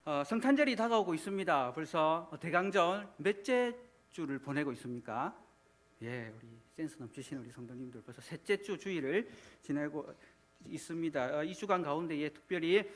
성탄절이 다가오고 있습니다. 벌써 대강절 몇째 주를 보내고 있습니까? 예, 우리 센스 넘치시는 우리 성도님들 벌써 셋째 주 주일을 지내고 있습니다. 이 주간 가운데에 특별히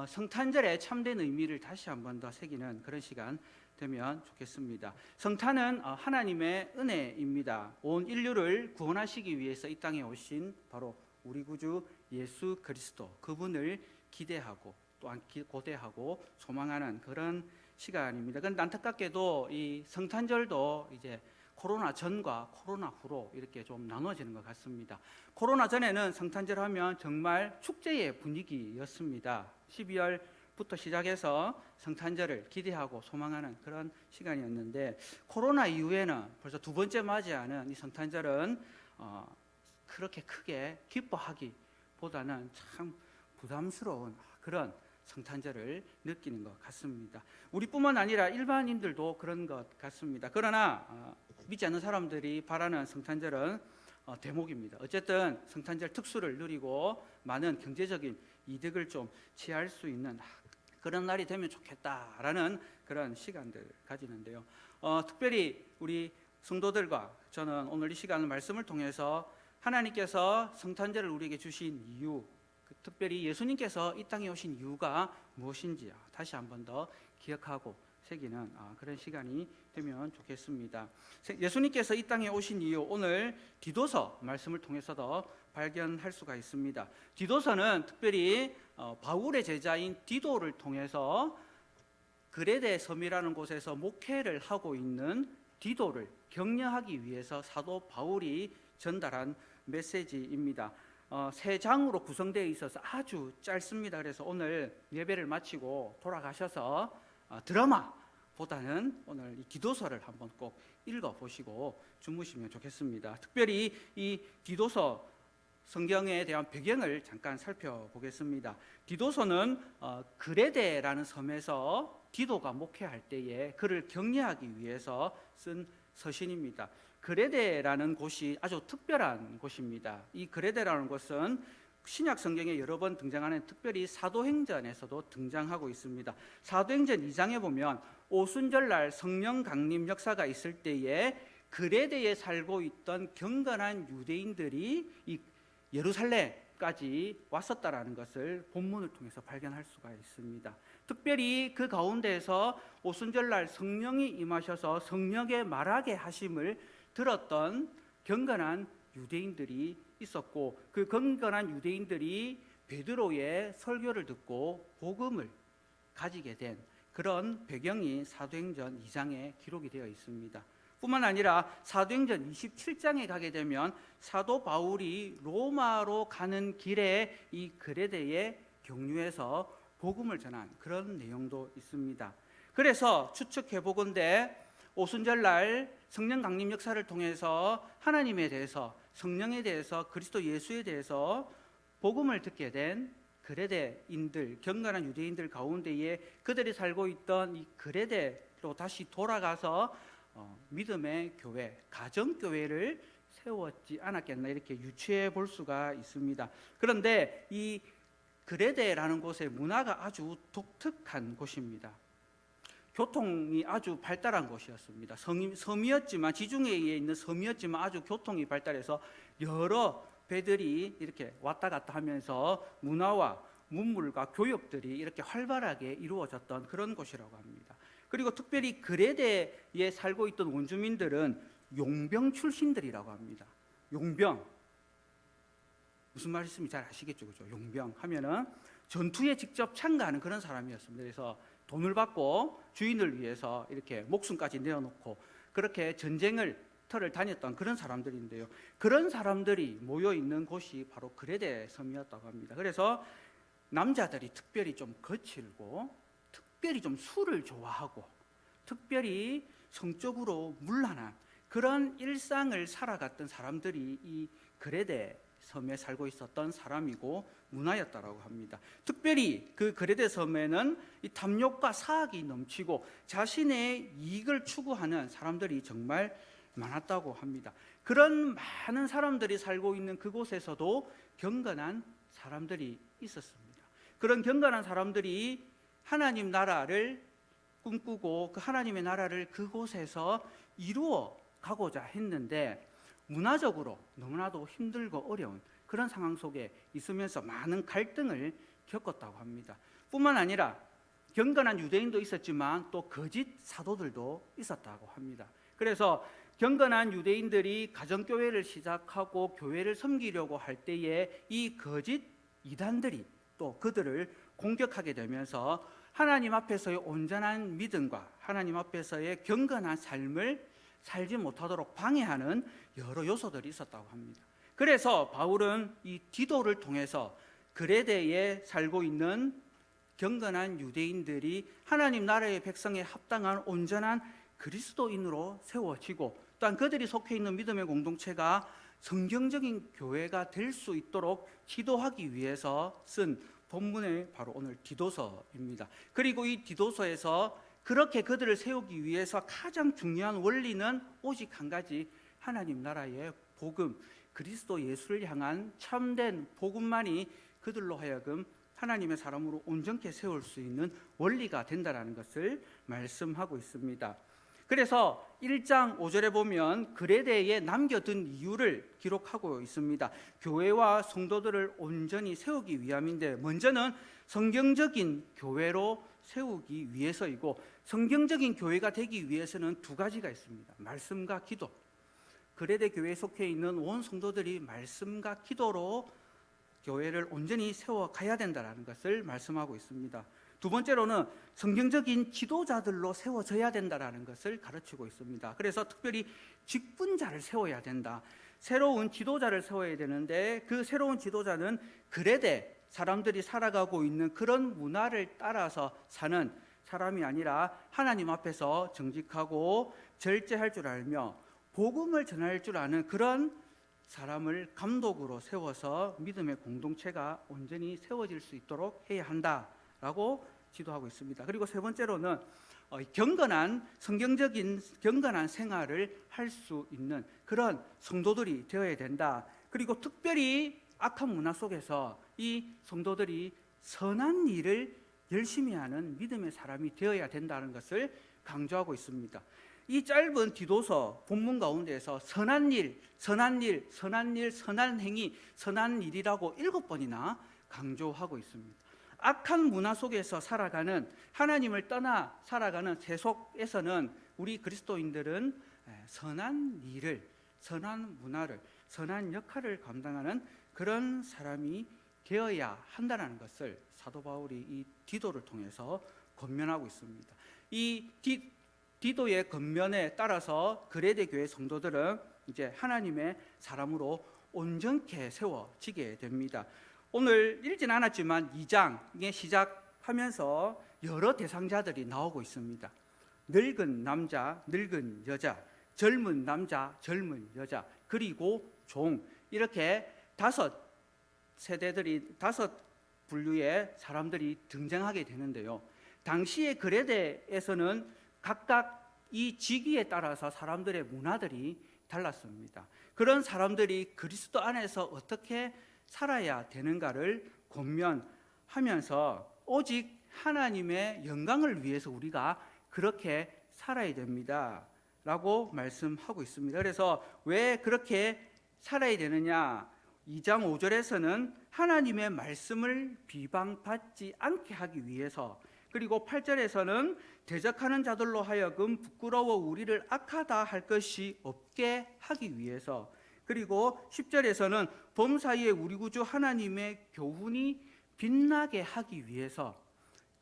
성탄절의 참된 의미를 다시 한 번 더 새기는 그런 시간 되면 좋겠습니다. 성탄은 하나님의 은혜입니다. 온 인류를 구원하시기 위해서 이 땅에 오신 바로 우리 구주 예수 그리스도, 그분을 기대하고 또한 고대하고 소망하는 그런 시간입니다. 그런데 안타깝게도 이 성탄절도 이제 코로나 전과 코로나 후로 이렇게 좀 나눠지는 것 같습니다. 코로나 전에는 성탄절 하면 정말 축제의 분위기였습니다. 12월부터 시작해서 성탄절을 기대하고 소망하는 그런 시간이었는데, 코로나 이후에는 벌써 두 번째 맞이하는 이 성탄절은 그렇게 크게 기뻐하기보다는 참 부담스러운 그런 성탄절을 느끼는 것 같습니다. 우리뿐만 아니라 일반인들도 그런 것 같습니다. 그러나 믿지 않는 사람들이 바라는 성탄절은 대목입니다. 어쨌든 성탄절 특수를 누리고 많은 경제적인 이득을 좀 취할 수 있는 그런 날이 되면 좋겠다라는 그런 시간들 가지는데요. 특별히 우리 성도들과 저는 오늘 이 시간을 말씀을 통해서 하나님께서 성탄절을 우리에게 주신 이유, 특별히 예수님께서 이 땅에 오신 이유가 무엇인지 다시 한 번 더 기억하고 새기는 그런 시간이 되면 좋겠습니다. 예수님께서 이 땅에 오신 이유, 오늘 디도서 말씀을 통해서도 발견할 수가 있습니다. 디도서는 특별히 바울의 제자인 디도를 통해서 그레데 섬이라는 곳에서 목회를 하고 있는 디도를 격려하기 위해서 사도 바울이 전달한 메시지입니다. 세 장으로 구성되어 있어서 아주 짧습니다. 그래서 오늘 예배를 마치고 돌아가셔서 드라마보다는 오늘 이 디도서를 한번 꼭 읽어보시고 주무시면 좋겠습니다. 특별히 이 디도서 성경에 대한 배경을 잠깐 살펴보겠습니다. 디도서는 그레데라는 섬에서 디도가 목회할 때에 그를 격려하기 위해서 쓴 서신입니다. 그레데라는 곳이 아주 특별한 곳입니다. 이 그레데라는 곳은 신약 성경에 여러 번 등장하는, 특별히 사도행전에서도 등장하고 있습니다. 사도행전 2장에 보면 오순절날 성령 강림 역사가 있을 때에 그레데에 살고 있던 경건한 유대인들이 이 예루살렘까지 왔었다라는 것을 본문을 통해서 발견할 수가 있습니다. 특별히 그 가운데에서 오순절날 성령이 임하셔서 성령의 말하게 하심을 들었던 경건한 유대인들이 있었고, 그 경건한 유대인들이 베드로의 설교를 듣고 복음을 가지게 된 그런 배경이 사도행전 2장에 기록이 되어 있습니다. 뿐만 아니라 사도행전 27장에 가게 되면 사도 바울이 로마로 가는 길에 이 그레데에 경유해서 복음을 전한 그런 내용도 있습니다. 그래서 추측해 보건대 오순절날 성령 강림 역사를 통해서 하나님에 대해서, 성령에 대해서, 그리스도 예수에 대해서 복음을 듣게 된 그레데인들, 경건한 유대인들 가운데에 그들이 살고 있던 이 그레데로 다시 돌아가서 믿음의 교회, 가정교회를 세웠지 않았겠나, 이렇게 유추해 볼 수가 있습니다. 그런데 이 그레데라는 곳의 문화가 아주 독특한 곳입니다. 교통이 아주 발달한 곳이었습니다. 섬이었지만, 지중해에 있는 섬이었지만 아주 교통이 발달해서 여러 배들이 이렇게 왔다 갔다 하면서 문화와 문물과 교역들이 이렇게 활발하게 이루어졌던 그런 곳이라고 합니다. 그리고 특별히 그레데에 살고 있던 원주민들은 용병 출신들이라고 합니다. 용병, 무슨 말씀인지 잘 아시겠죠, 그죠? 용병 하면은 전투에 직접 참가하는 그런 사람이었습니다. 그래서 돈을 받고 주인을 위해서 이렇게 목숨까지 내어놓고 그렇게 전쟁을 터를 다녔던 그런 사람들인데요, 그런 사람들이 모여 있는 곳이 바로 그레데 섬이었다고 합니다. 그래서 남자들이 특별히 좀 거칠고, 특별히 좀 술을 좋아하고, 특별히 성적으로 문란한 그런 일상을 살아갔던 사람들이 이 그레데 섬에 살고 있었던 사람이고 문화였다라고 합니다. 특별히 그 그레데 섬에는 이 탐욕과 사악이 넘치고 자신의 이익을 추구하는 사람들이 정말 많았다고 합니다. 그런 많은 사람들이 살고 있는 그곳에서도 경건한 사람들이 있었습니다. 그런 경건한 사람들이 하나님 나라를 꿈꾸고 그 하나님의 나라를 그곳에서 이루어 가고자 했는데 문화적으로 너무나도 힘들고 어려운 그런 상황 속에 있으면서 많은 갈등을 겪었다고 합니다. 뿐만 아니라 경건한 유대인도 있었지만 또 거짓 사도들도 있었다고 합니다. 그래서 경건한 유대인들이 가정교회를 시작하고 교회를 섬기려고 할 때에 이 거짓 이단들이 또 그들을 공격하게 되면서 하나님 앞에서의 온전한 믿음과 하나님 앞에서의 경건한 삶을 살지 못하도록 방해하는 여러 요소들이 있었다고 합니다. 그래서 바울은 이 디도를 통해서 그레데에 살고 있는 경건한 유대인들이 하나님 나라의 백성에 합당한 온전한 그리스도인으로 세워지고 또한 그들이 속해 있는 믿음의 공동체가 성경적인 교회가 될 수 있도록 기도하기 위해서 쓴 본문이 바로 오늘 디도서입니다. 그리고 이 디도서에서 그렇게 그들을 세우기 위해서 가장 중요한 원리는 오직 한 가지, 하나님 나라의 복음, 그리스도 예수를 향한 참된 복음만이 그들로 하여금 하나님의 사람으로 온전케 세울 수 있는 원리가 된다는 것을 말씀하고 있습니다. 그래서 1장 5절에 보면 그레데에 남겨둔 이유를 기록하고 있습니다. 교회와 성도들을 온전히 세우기 위함인데 먼저는 성경적인 교회로 세우기 위해서이고, 성경적인 교회가 되기 위해서는 두 가지가 있습니다. 말씀과 기도. 그레데 교회에 속해 있는 온 성도들이 말씀과 기도로 교회를 온전히 세워가야 된다는 것을 말씀하고 있습니다. 두 번째로는 성경적인 지도자들로 세워져야 된다는 것을 가르치고 있습니다. 그래서 특별히 직분자를 세워야 된다. 새로운 지도자를 세워야 되는데 그 새로운 지도자는 그레데 사람들이 살아가고 있는 그런 문화를 따라서 사는 사람이 아니라 하나님 앞에서 정직하고 절제할 줄 알며 복음을 전할 줄 아는 그런 사람을 감독으로 세워서 믿음의 공동체가 온전히 세워질 수 있도록 해야 한다라고 지도하고 있습니다. 그리고 세 번째로는 경건한 성경적인 경건한 생활을 할 수 있는 그런 성도들이 되어야 된다. 그리고 특별히 악한 문화 속에서 이 성도들이 선한 일을 열심히 하는 믿음의 사람이 되어야 된다는 것을 강조하고 있습니다. 이 짧은 디도서 본문 가운데에서 선한 일, 선한 일, 선한 일, 선한 행위, 선한 일이라고 7번이나 강조하고 있습니다. 악한 문화 속에서 살아가는, 하나님을 떠나 살아가는 세속에서는 우리 그리스도인들은 선한 일을, 선한 문화를, 선한 역할을 감당하는 그런 사람이 되어야 한다는 것을 사도 바울이 이 디도를 통해서 권면하고 있습니다. 이 디도의 권면에 따라서 그레데 교회 성도들은 이제 하나님의 사람으로 온전케 세워지게 됩니다. 오늘 읽진 않았지만 2장에 시작하면서 여러 대상자들이 나오고 있습니다. 늙은 남자, 늙은 여자, 젊은 남자, 젊은 여자, 그리고 종, 이렇게 5세대들이 5분류의 사람들이 등장하게 되는데요. 당시의 그레데에서는 각각 이 직위에 따라서 사람들의 문화들이 달랐습니다. 그런 사람들이 그리스도 안에서 어떻게 살아야 되는가를 권면하면서 오직 하나님의 영광을 위해서 우리가 그렇게 살아야 됩니다 라고 말씀하고 있습니다. 그래서 왜 그렇게 살아야 되느냐, 2장 5절에서는 하나님의 말씀을 비방받지 않게 하기 위해서, 그리고 8절에서는 대적하는 자들로 하여금 부끄러워 우리를 악하다 할 것이 없게 하기 위해서, 그리고 10절에서는 범사이에 우리 구주 하나님의 교훈이 빛나게 하기 위해서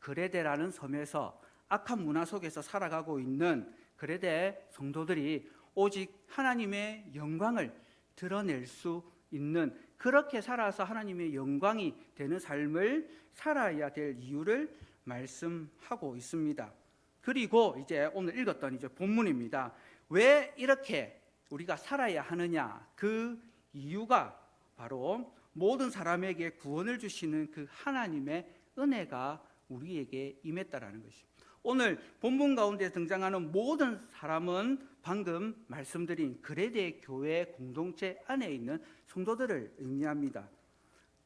그레데라는 섬에서 악한 문화 속에서 살아가고 있는 그레데 성도들이 오직 하나님의 영광을 드러낼 수 있는, 그렇게 살아서 하나님의 영광이 되는 삶을 살아야 될 이유를 말씀하고 있습니다. 그리고 이제 오늘 읽었던 이제 본문입니다. 왜 이렇게 우리가 살아야 하느냐, 그 이유가 바로 모든 사람에게 구원을 주시는 그 하나님의 은혜가 우리에게 임했다라는 것입니다. 오늘 본문 가운데 등장하는 모든 사람은 방금 말씀드린 그레데 교회 공동체 안에 있는 성도들을 의미합니다.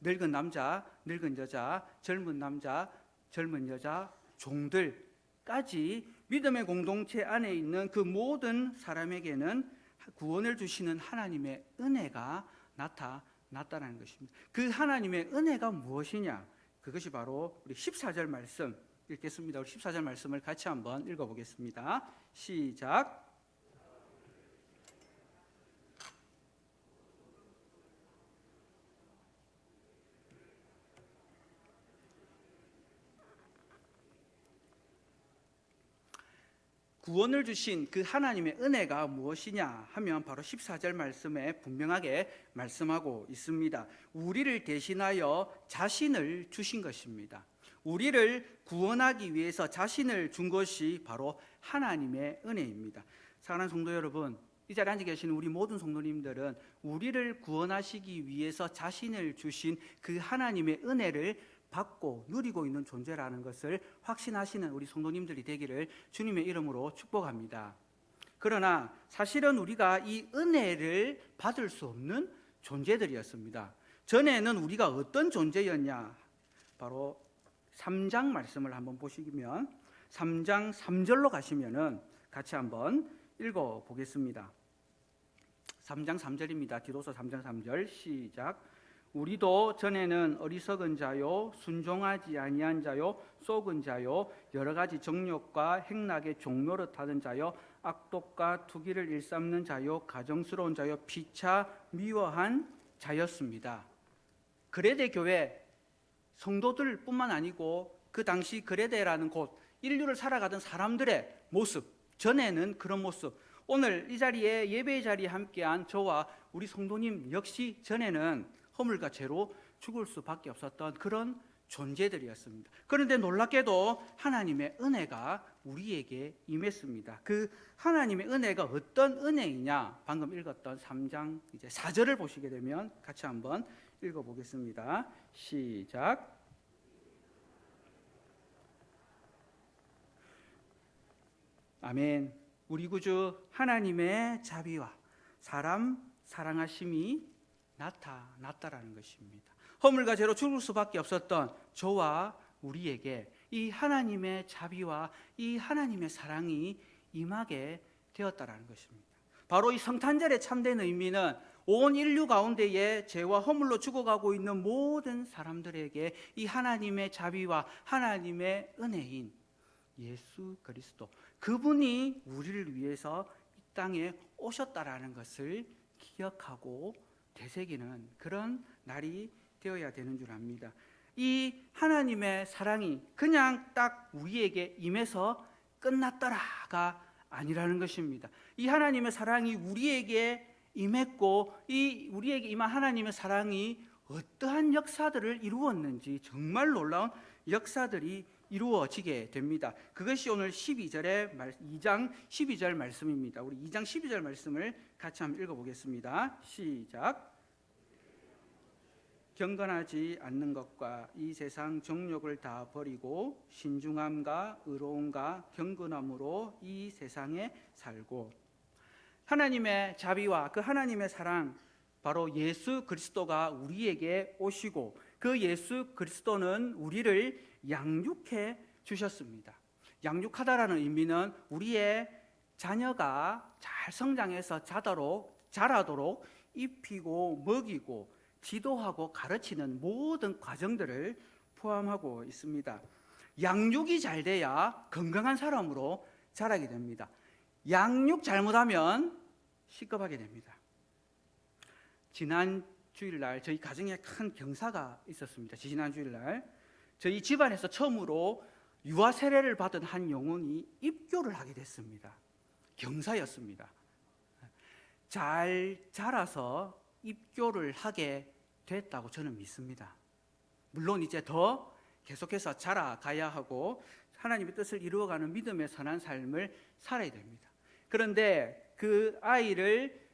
늙은 남자, 늙은 여자, 젊은 남자, 젊은 여자, 종들까지 믿음의 공동체 안에 있는 그 모든 사람에게는 구원을 주시는 하나님의 은혜가 나타났다는 것입니다. 그 하나님의 은혜가 무엇이냐? 그것이 바로 우리 14절 말씀 읽겠습니다. 우리 14절 말씀을 같이 한번 읽어보겠습니다. 시작. 구원을 주신 그 하나님의 은혜가 무엇이냐 하면 바로 14절 말씀에 분명하게 말씀하고 있습니다. 우리를 대신하여 자신을 주신 것입니다. 우리를 구원하기 위해서 자신을 준 것이 바로 하나님의 은혜입니다. 사랑하는 성도 여러분, 이 자리에 앉아 계시는 우리 모든 성도님들은 우리를 구원하시기 위해서 자신을 주신 그 하나님의 은혜를 받고 누리고 있는 존재라는 것을 확신하시는 우리 성도님들이 되기를 주님의 이름으로 축복합니다. 그러나 사실은 우리가 이 은혜를 받을 수 없는 존재들이었습니다. 전에는 우리가 어떤 존재였냐? 바로 3장 말씀을 한번 보시면 3장 3절로 가시면은 같이 한번 읽어보겠습니다. 3장 3절입니다. 디도서 3장 3절 시작. 우리도 전에는 어리석은 자요, 순종하지 아니한 자요, 속은 자요, 여러 가지 정욕과 행락의 종노릇하는 자요, 악독과 투기를 일삼는 자요, 가정스러운 자요, 피차 미워한 자였습니다. 그레데 교회 성도들뿐만 아니고 그 당시 그레데라는 곳, 인류를 살아가던 사람들의 모습, 전에는 그런 모습, 오늘 이 자리에 예배의 자리에 함께한 저와 우리 성도님 역시 전에는 허물과 죄로 죽을 수밖에 없었던 그런 존재들이었습니다. 그런데 놀랍게도 하나님의 은혜가 우리에게 임했습니다. 그 하나님의 은혜가 어떤 은혜이냐? 방금 읽었던 3장 이제 4절을 보시게 되면 같이 한번 읽어보겠습니다. 시작. 아멘. 우리 구주 하나님의 자비와 사람 사랑하심이 나타났다라는 것입니다. 허물과 죄로 죽을 수밖에 없었던 저와 우리에게 이 하나님의 자비와 이 하나님의 사랑이 임하게 되었다라는 것입니다. 바로 이 성탄절의 참된 의미는 온 인류 가운데에 죄와 허물로 죽어가고 있는 모든 사람들에게 이 하나님의 자비와 하나님의 은혜인 예수 그리스도, 그분이 우리를 위해서 이 땅에 오셨다라는 것을 기억하고 되새기는 그런 날이 되어야 되는 줄 압니다. 이 하나님의 사랑이 그냥 딱 우리에게 임해서 끝났더라가 아니라는 것입니다. 이 하나님의 사랑이 우리에게 임했고 이 우리에게 임한 하나님의 사랑이 어떠한 역사들을 이루었는지 정말 놀라운 역사들이 이루어지게 됩니다. 그것이 오늘 2장 12절 말씀입니다. 우리 2장 12절 말씀을 같이 한번 읽어보겠습니다. 시작. 경건하지 않는 것과 이 세상 정욕을 다 버리고 신중함과 의로움과 경건함으로 이 세상에 살고. 하나님의 자비와 그 하나님의 사랑, 바로 예수 그리스도가 우리에게 오시고 그 예수 그리스도는 우리를 양육해 주셨습니다. 양육하다라는 의미는 우리의 자녀가 잘 성장해서 자라도록 입히고 먹이고 지도하고 가르치는 모든 과정들을 포함하고 있습니다. 양육이 잘 돼야 건강한 사람으로 자라게 됩니다. 양육 잘못하면 시급하게 됩니다. 지난 주일날 저희 가정에 큰 경사가 있었습니다. 지난 주일날 저희 집안에서 처음으로 유아 세례를 받은 한 영혼이 입교를 하게 됐습니다. 경사였습니다. 잘 자라서 입교를 하게 됐다고 저는 믿습니다. 물론 이제 더 계속해서 자라가야 하고 하나님의 뜻을 이루어가는 믿음의 선한 삶을 살아야 됩니다. 그런데 그 아이를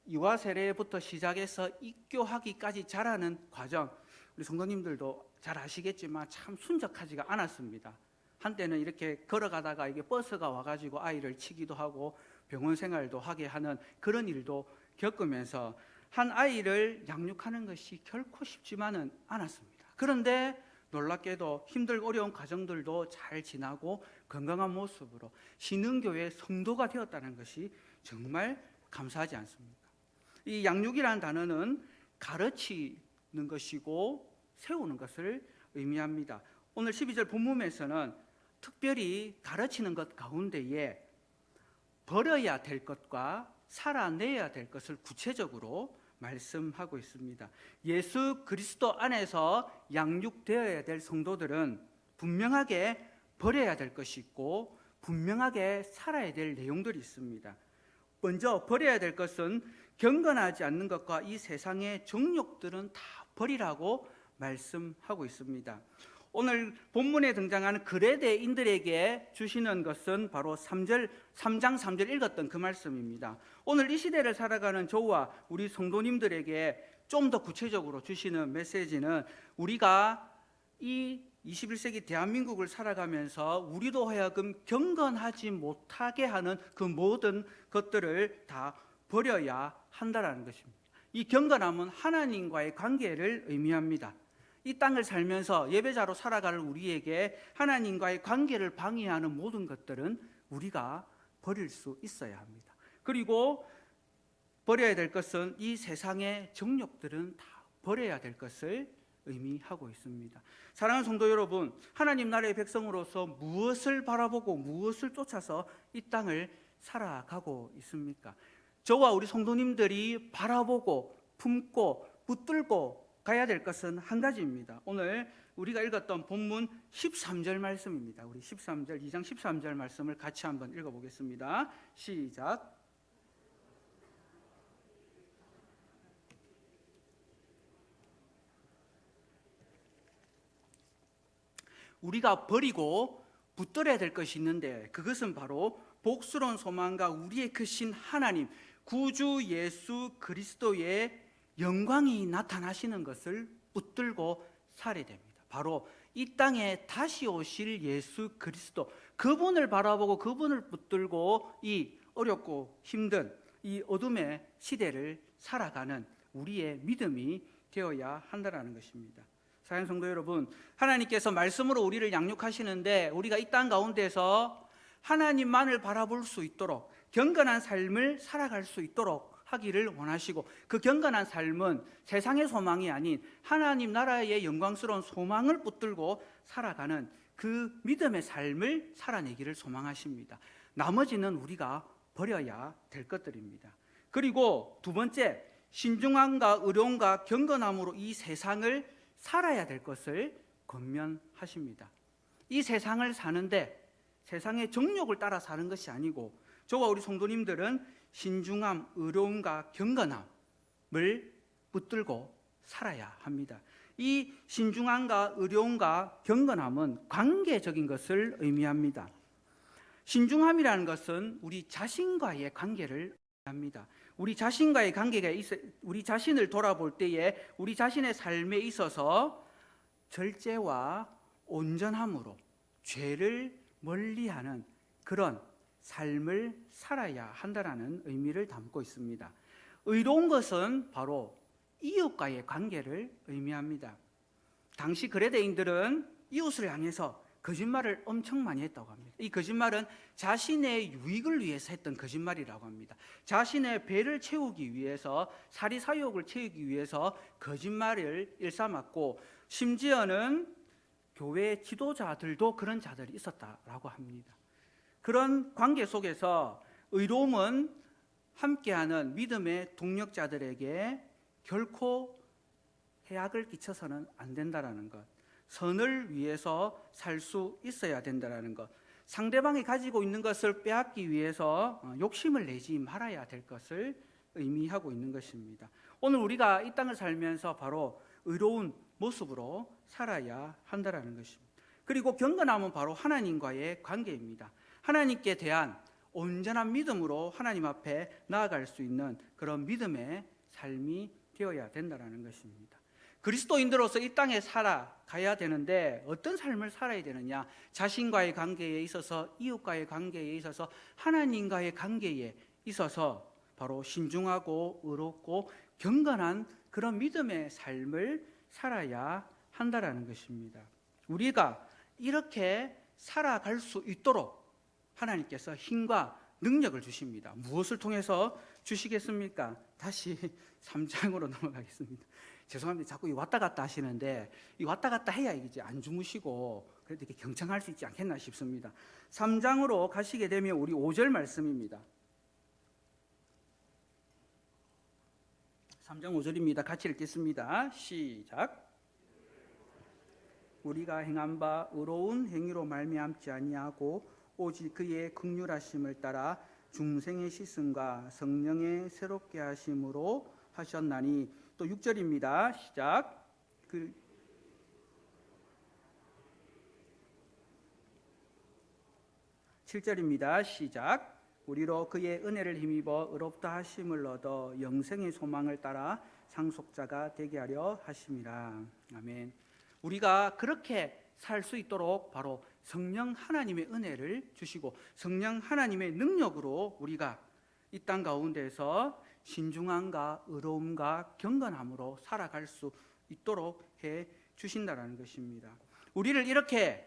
유아 세례부터 시작해서 입교하기까지 자라는 과정, 우리 성도님들도 잘 아시겠지만 참 순적하지가 않았습니다. 한때는 이렇게 걸어가다가 이게 버스가 와가지고 아이를 치기도 하고 병원 생활도 하게 하는 그런 일도 겪으면서 한 아이를 양육하는 것이 결코 쉽지만은 않았습니다. 그런데 놀랍게도 힘들고 어려운 과정들도 잘 지나고 건강한 모습으로 신흥교회 성도가 되었다는 것이 정말 감사하지 않습니까? 이 양육이라는 단어는 가르치는 것이고 세우는 것을 의미합니다. 오늘 12절 본문에서는 특별히 가르치는 것 가운데에 버려야 될 것과 살아내야 될 것을 구체적으로 말씀하고 있습니다. 예수 그리스도 안에서 양육되어야 될 성도들은 분명하게 버려야 될 것이 있고 분명하게 살아야 될 내용들이 있습니다. 먼저 버려야 될 것은 경건하지 않는 것과 이 세상의 정욕들은 다 버리라고 말씀하고 있습니다. 오늘 본문에 등장하는 그레데인들에게 주시는 것은 바로 3장 3절 읽었던 그 말씀입니다. 오늘 이 시대를 살아가는 저와 우리 성도님들에게 좀 더 구체적으로 주시는 메시지는 우리가 이 21세기 대한민국을 살아가면서 우리도 하여금 경건하지 못하게 하는 그 모든 것들을 다 버려야 한다는 것입니다. 이 경건함은 하나님과의 관계를 의미합니다. 이 땅을 살면서 예배자로 살아가는 우리에게 하나님과의 관계를 방해하는 모든 것들은 우리가 버릴 수 있어야 합니다. 그리고 버려야 될 것은 이 세상의 정욕들은 다 버려야 될 것을 의미하고 있습니다. 사랑하는 성도 여러분, 하나님 나라의 백성으로서 무엇을 바라보고 무엇을 쫓아서 이 땅을 살아가고 있습니까? 저와 우리 성도님들이 바라보고 품고 붙들고 가야 될 것은 한 가지입니다. 오늘 우리가 읽었던 본문 13절 말씀입니다. 우리 13절, 2장 13절 말씀을 같이 한번 읽어보겠습니다. 시작. 우리가 버리고 붙들어야 될 것이 있는데 그것은 바로 복스러운 소망과 우리의 크신 하나님 구주 예수 그리스도의 영광이 나타나시는 것을 붙들고 살아야 됩니다. 바로 이 땅에 다시 오실 예수 그리스도, 그분을 바라보고 그분을 붙들고 이 어렵고 힘든 이 어둠의 시대를 살아가는 우리의 믿음이 되어야 한다는 것입니다. 사랑하는 성도 여러분, 하나님께서 말씀으로 우리를 양육하시는데 우리가 이 땅 가운데서 하나님만을 바라볼 수 있도록 경건한 삶을 살아갈 수 있도록 하기를 원하시고, 그 경건한 삶은 세상의 소망이 아닌 하나님 나라의 영광스러운 소망을 붙들고 살아가는 그 믿음의 삶을 살아내기를 소망하십니다. 나머지는 우리가 버려야 될 것들입니다. 그리고 두 번째, 신중함과 의로움과 경건함으로 이 세상을 살아야 될 것을 권면하십니다. 이 세상을 사는데 세상의 정욕을 따라 사는 것이 아니고 저와 우리 성도님들은 신중함, 의로움과 경건함을 붙들고 살아야 합니다. 이 신중함과 의로움과 경건함은 관계적인 것을 의미합니다. 신중함이라는 것은 우리 자신과의 관계를 의미합니다. 우리 자신과의 관계가 우리 자신을 돌아볼 때에 우리 자신의 삶에 있어서 절제와 온전함으로 죄를 멀리하는 그런 삶을 살아야 한다는 의미를 담고 있습니다. 의로운 것은 바로 이웃과의 관계를 의미합니다. 당시 그레데인들은 이웃을 향해서 거짓말을 엄청 많이 했다고 합니다. 이 거짓말은 자신의 유익을 위해서 했던 거짓말이라고 합니다. 자신의 배를 채우기 위해서, 사리사욕을 채우기 위해서 거짓말을 일삼았고, 심지어는 교회 지도자들도 그런 자들이 있었다라고 합니다. 그런 관계 속에서 의로움은 함께하는 믿음의 동력자들에게 결코 해악을 끼쳐서는 안 된다는 것, 선을 위해서 살 수 있어야 된다는 것, 상대방이 가지고 있는 것을 빼앗기 위해서 욕심을 내지 말아야 될 것을 의미하고 있는 것입니다. 오늘 우리가 이 땅을 살면서 바로 의로운 모습으로 살아야 한다는 것입니다. 그리고 경건함은 바로 하나님과의 관계입니다. 하나님께 대한 온전한 믿음으로 하나님 앞에 나아갈 수 있는 그런 믿음의 삶이 되어야 된다는 것입니다. 그리스도인들로서 이 땅에 살아가야 되는데 어떤 삶을 살아야 되느냐? 자신과의 관계에 있어서, 이웃과의 관계에 있어서, 하나님과의 관계에 있어서 바로 신중하고 의롭고 경건한 그런 믿음의 삶을 살아야 한다는 것입니다. 우리가 이렇게 살아갈 수 있도록 하나님께서 힘과 능력을 주십니다. 무엇을 통해서 주시겠습니까? 다시 3장으로 넘어가겠습니다. 죄송합니다. 자꾸 왔다 갔다 하시는데 이 왔다 갔다 해야 이제 안 주무시고 그래도 이렇게 경청할 수 있지 않겠나 싶습니다. 3장으로 가시게 되면 우리 5절 말씀입니다. 3장 5절입니다. 같이 읽겠습니다. 시작. 우리가 행한 바 의로운 행위로 말미암지 아니하고 오직 그의 긍휼하심을 따라 중생의 씻음과 성령의 새롭게 하심으로 하셨나니. 또 6절입니다. 시작. 7절입니다. 시작. 우리로 그의 은혜를 힘입어 의롭다 하심을 얻어 영생의 소망을 따라 상속자가 되게 하려 하심이라. 아멘. 우리가 그렇게 살 수 있도록 바로 성령 하나님의 은혜를 주시고 성령 하나님의 능력으로 우리가 이 땅 가운데서 신중함과 의로움과 경건함으로 살아갈 수 있도록 해 주신다는 것입니다. 우리를 이렇게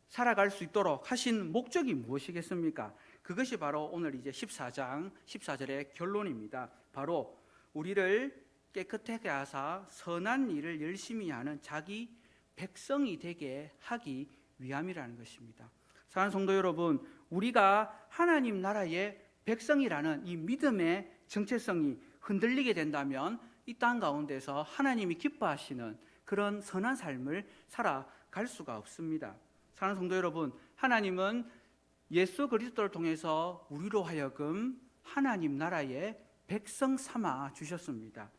살아갈 수 있도록 하신 목적이 무엇이겠습니까? 그것이 바로 오늘 이제 14장 14절의 결론입니다. 바로 우리를 깨끗하게 하사 선한 일을 열심히 하는 자기 백성이 되게 하기 위함이라는 것입니다. 사랑하는 성도 여러분, 우리가 하나님 나라의 백성이라는 이 믿음의 정체성이 흔들리게 된다면 이 땅 가운데서 하나님이 기뻐하시는 그런 선한 삶을 살아갈 수가 없습니다. 사랑하는 성도 여러분, 하나님은 예수 그리스도를 통해서 우리로 하여금 하나님 나라의 백성 삼아 주셨습니다.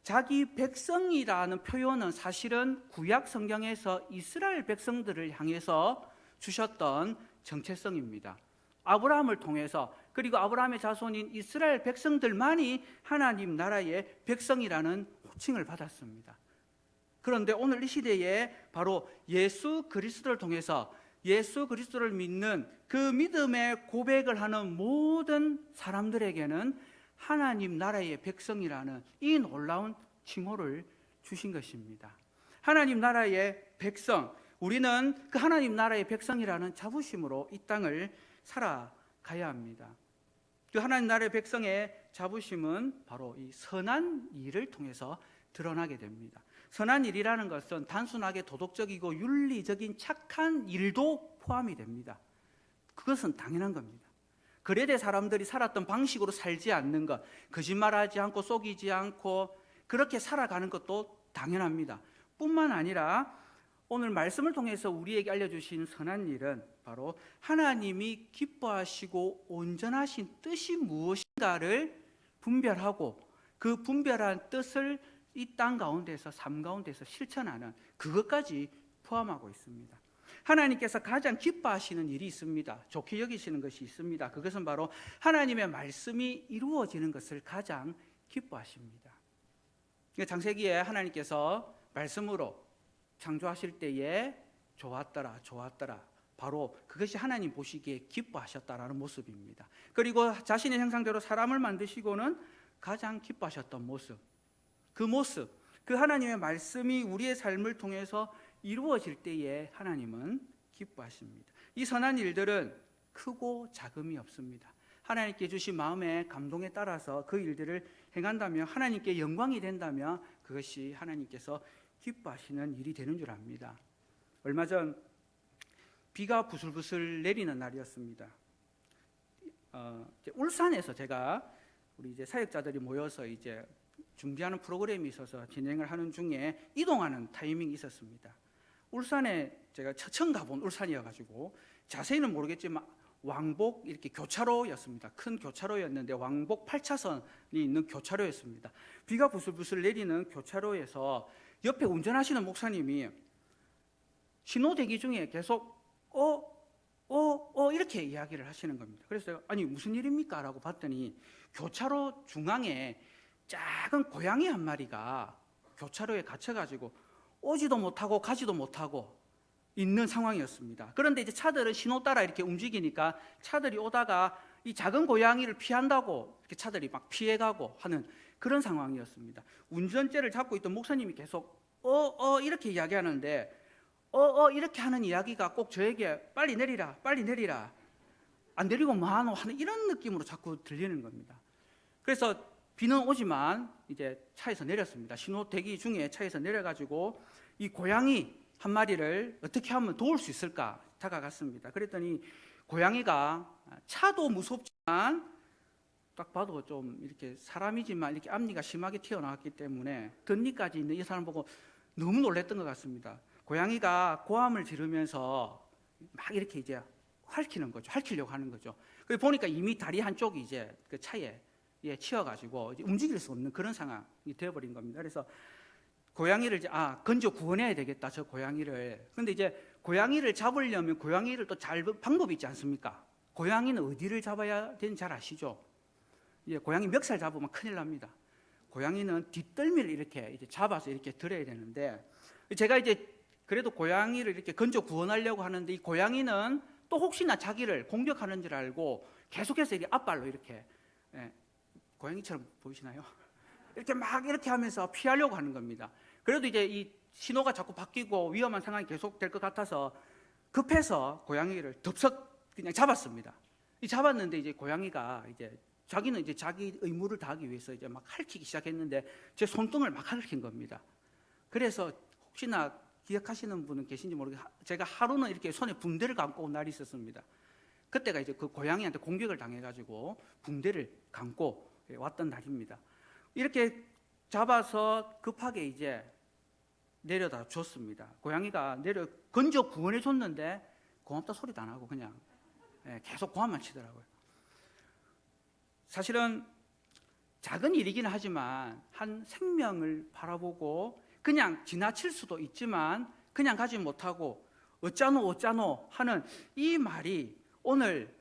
자기 백성이라는 표현은 사실은 구약 성경에서 이스라엘 백성들을 향해서 주셨던 정체성입니다. 아브라함을 통해서, 그리고 아브라함의 자손인 이스라엘 백성들만이 하나님 나라의 백성이라는 호칭을 받았습니다. 그런데 오늘 이 시대에 바로 예수 그리스도를 통해서 예수 그리스도를 믿는 그 믿음의 고백을 하는 모든 사람들에게는 하나님 나라의 백성이라는 이 놀라운 칭호를 주신 것입니다. 하나님 나라의 백성, 우리는 그 하나님 나라의 백성이라는 자부심으로 이 땅을 살아가야 합니다. 그 하나님 나라의 백성의 자부심은 바로 이 선한 일을 통해서 드러나게 됩니다. 선한 일이라는 것은 단순하게 도덕적이고 윤리적인 착한 일도 포함이 됩니다. 그것은 당연한 겁니다. 그레데 사람들이 살았던 방식으로 살지 않는 것, 거짓말하지 않고 속이지 않고 그렇게 살아가는 것도 당연합니다. 뿐만 아니라 오늘 말씀을 통해서 우리에게 알려주신 선한 일은 바로 하나님이 기뻐하시고 온전하신 뜻이 무엇인가를 분별하고 그 분별한 뜻을 이 땅 가운데서 삶 가운데서 실천하는 그것까지 포함하고 있습니다. 하나님께서 가장 기뻐하시는 일이 있습니다. 좋게 여기시는 것이 있습니다. 그것은 바로 하나님의 말씀이 이루어지는 것을 가장 기뻐하십니다. 창세기에 하나님께서 말씀으로 창조하실 때에 좋았더라 좋았더라, 바로 그것이 하나님 보시기에 기뻐하셨다라는 모습입니다. 그리고 자신의 형상대로 사람을 만드시고는 가장 기뻐하셨던 모습, 그 하나님의 말씀이 우리의 삶을 통해서 이루어질 때에 하나님은 기뻐하십니다. 이 선한 일들은 크고 작음이 없습니다. 하나님께 주신 마음의 감동에 따라서 그 일들을 행한다면, 하나님께 영광이 된다면 그것이 하나님께서 기뻐하시는 일이 되는 줄 압니다. 얼마 전 비가 부슬부슬 내리는 날이었습니다. 울산에서 제가 우리 이제 사역자들이 모여서 이제 준비하는 프로그램이 있어서 진행을 하는 중에 이동하는 타이밍이 있었습니다. 울산에 제가 처음 가본 울산이어가지고 자세히는 모르겠지만 왕복 이렇게 교차로였습니다. 큰 교차로였는데 왕복 8차선이 있는 교차로였습니다. 비가 부슬부슬 내리는 교차로에서 옆에 운전하시는 목사님이 신호 대기 중에 계속 이렇게 이야기를 하시는 겁니다. 그래서 제가 아니 무슨 일입니까? 라고 봤더니 교차로 중앙에 작은 고양이 한 마리가 교차로에 갇혀가지고 오지도 못하고 가지도 못하고 있는 상황이었습니다. 그런데 이제 차들은 신호 따라 이렇게 움직이니까 차들이 오다가 이 작은 고양이를 피한다고 이렇게 차들이 막 피해가고 하는 그런 상황이었습니다. 운전대를 잡고 있던 목사님이 계속 이렇게 이야기하는데 이렇게 하는 이야기가 꼭 저에게 빨리 내리라, 빨리 내리라, 안 내리고 뭐하노 하는 이런 느낌으로 자꾸 들리는 겁니다. 그래서 비는 오지만 이제 차에서 내렸습니다. 신호 대기 중에 차에서 내려가지고 이 고양이 한 마리를 어떻게 하면 도울 수 있을까 다가갔습니다. 그랬더니 고양이가 차도 무섭지만 딱 봐도 좀 이렇게 사람이지만 이렇게 앞니가 심하게 튀어나왔기 때문에 덧니까지 있는 이 사람 보고 너무 놀랐던 것 같습니다. 고양이가 고함을 지르면서 막 이렇게 이제 핥히는 거죠. 핥히려고 하는 거죠. 그래 보니까 이미 다리 한쪽이 이제 그 차에 치여가지고 이제 움직일 수 없는 그런 상황이 되어버린 겁니다. 그래서 고양이를 이제 건져 구원해야 되겠다, 저 고양이를. 근데 이제 고양이를 잡으려면 고양이를 또 잘 방법이 있지 않습니까? 고양이는 어디를 잡아야 되는지 잘 아시죠? 이제 고양이 멱살 잡으면 큰일 납니다. 고양이는 뒷덜미를 이렇게 이제 잡아서 이렇게 들어야 되는데, 제가 이제 그래도 고양이를 이렇게 건져 구원하려고 하는데 이 고양이는 또 혹시나 자기를 공격하는 줄 알고 계속해서 이렇게 앞발로 이렇게, 고양이처럼 보이시나요? 이렇게 막 이렇게 하면서 피하려고 하는 겁니다. 그래도 이제 이 신호가 자꾸 바뀌고 위험한 상황이 계속될 것 같아서 급해서 고양이를 덥석 그냥 잡았습니다. 잡았는데 이제 고양이가 이제 자기는 이제 자기 의무를 다하기 위해서 이제 막 핥히기 시작했는데 제 손등을 막 핥힌 겁니다. 그래서 혹시나 기억하시는 분은 계신지 모르겠어요. 제가 하루는 이렇게 손에 붕대를 감고 온 날이 있었습니다. 그때가 이제 그 고양이한테 공격을 당해가지고 붕대를 감고 왔던 날입니다. 이렇게 잡아서 급하게 이제 내려다 줬습니다. 고양이가 건져 구원해 줬는데 고맙다 소리도 안 하고 그냥 계속 고함만 치더라고요. 사실은 작은 일이긴 하지만 한 생명을 바라보고 그냥 지나칠 수도 있지만 그냥 가지 못하고 어쩌노 하는 이 말이 오늘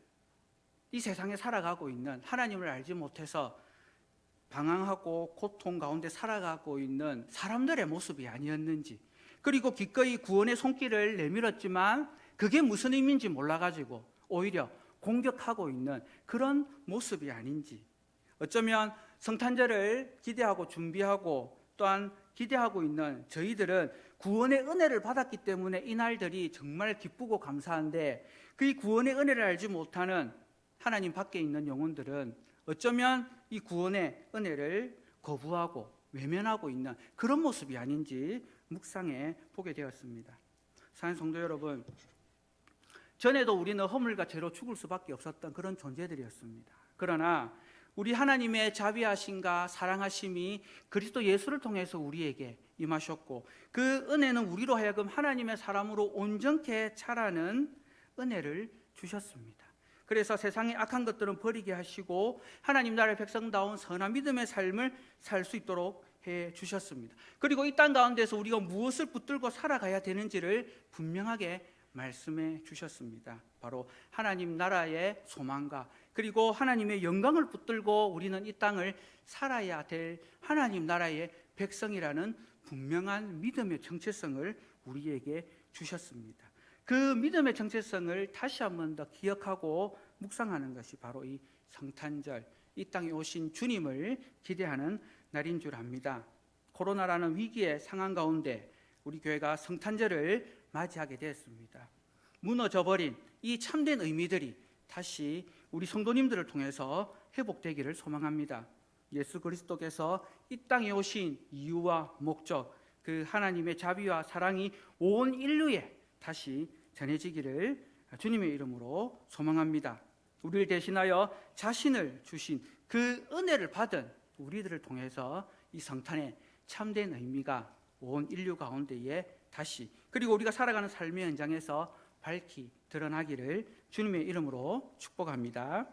이 세상에 살아가고 있는 하나님을 알지 못해서 방황하고 고통 가운데 살아가고 있는 사람들의 모습이 아니었는지, 그리고 기꺼이 구원의 손길을 내밀었지만 그게 무슨 의미인지 몰라가지고 오히려 공격하고 있는 그런 모습이 아닌지, 어쩌면 성탄절을 기대하고 준비하고 또한 기대하고 있는 저희들은 구원의 은혜를 받았기 때문에 이 날들이 정말 기쁘고 감사한데, 그 구원의 은혜를 알지 못하는 하나님 밖에 있는 영혼들은 어쩌면 이 구원의 은혜를 거부하고 외면하고 있는 그런 모습이 아닌지 묵상해 보게 되었습니다. 사랑하는 성도 여러분, 전에도 우리는 허물과 죄로 죽을 수밖에 없었던 그런 존재들이었습니다. 그러나 우리 하나님의 자비하심과 사랑하심이 그리스도 예수를 통해서 우리에게 임하셨고, 그 은혜는 우리로 하여금 하나님의 사람으로 온전케 자라는 은혜를 주셨습니다. 그래서 세상의 악한 것들은 버리게 하시고 하나님 나라의 백성다운 선한 믿음의 삶을 살 수 있도록 해 주셨습니다. 그리고 이 땅 가운데서 우리가 무엇을 붙들고 살아가야 되는지를 분명하게 말씀해 주셨습니다. 바로 하나님 나라의 소망과 그리고 하나님의 영광을 붙들고 우리는 이 땅을 살아야 될 하나님 나라의 백성이라는 분명한 믿음의 정체성을 우리에게 주셨습니다. 그 믿음의 정체성을 다시 한 번 더 기억하고 묵상하는 것이 바로 이 성탄절, 이 땅에 오신 주님을 기대하는 날인 줄 압니다. 코로나라는 위기의 상황 가운데 우리 교회가 성탄절을 맞이하게 되었습니다. 무너져버린 이 참된 의미들이 다시 우리 성도님들을 통해서 회복되기를 소망합니다. 예수 그리스도께서 이 땅에 오신 이유와 목적, 그 하나님의 자비와 사랑이 온 인류에 다시 전해지기를 주님의 이름으로 소망합니다. 우리를 대신하여 자신을 주신 그 은혜를 받은 우리들을 통해서 이 성탄의 참된 의미가 온 인류 가운데에 다시, 그리고 우리가 살아가는 삶의 현장에서 밝히 드러나기를 주님의 이름으로 축복합니다.